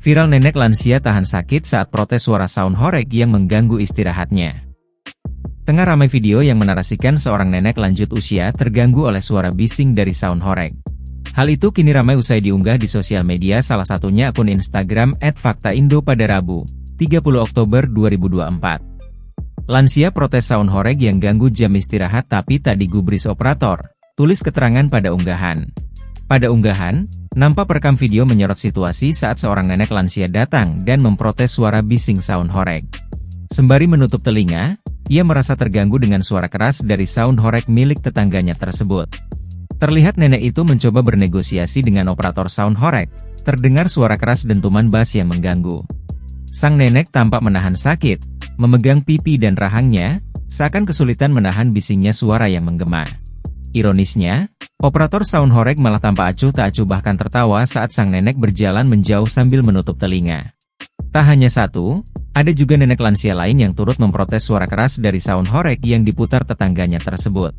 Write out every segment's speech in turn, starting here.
Viral nenek lansia tahan sakit saat protes suara sound horeg yang mengganggu istirahatnya. Tengah ramai video yang menarasikan seorang nenek lanjut usia terganggu oleh suara bising dari sound horeg. Hal itu kini ramai usai diunggah di sosial media, salah satunya akun Instagram @faktaindo pada Rabu, 30 Oktober 2024. Lansia protes sound horeg yang ganggu jam istirahat tapi tak digubris operator, tulis keterangan pada unggahan. Pada unggahan, nampak perekam video menyorot situasi saat seorang nenek lansia datang dan memprotes suara bising sound horeg. Sembari menutup telinga, ia merasa terganggu dengan suara keras dari sound horeg milik tetangganya tersebut. Terlihat nenek itu mencoba bernegosiasi dengan operator sound horeg, terdengar suara keras dentuman bass yang mengganggu. Sang nenek tampak menahan sakit, memegang pipi dan rahangnya, seakan kesulitan menahan bisingnya suara yang menggema. Ironisnya, operator sound horeg malah tampak acuh tak acuh bahkan tertawa saat sang nenek berjalan menjauh sambil menutup telinga. Tak hanya satu, ada juga nenek lansia lain yang turut memprotes suara keras dari sound horeg yang diputar tetangganya tersebut.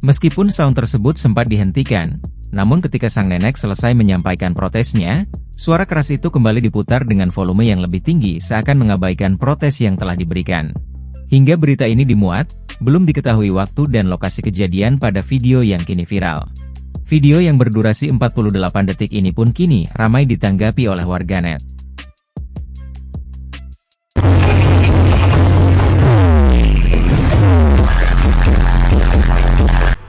Meskipun sound tersebut sempat dihentikan, namun ketika sang nenek selesai menyampaikan protesnya, suara keras itu kembali diputar dengan volume yang lebih tinggi seakan mengabaikan protes yang telah diberikan. Hingga berita ini dimuat, belum diketahui waktu dan lokasi kejadian pada video yang kini viral. Video yang berdurasi 48 detik ini pun kini ramai ditanggapi oleh warganet.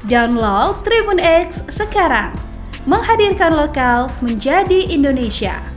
Download Tribun X sekarang, menghadirkan lokal menjadi Indonesia.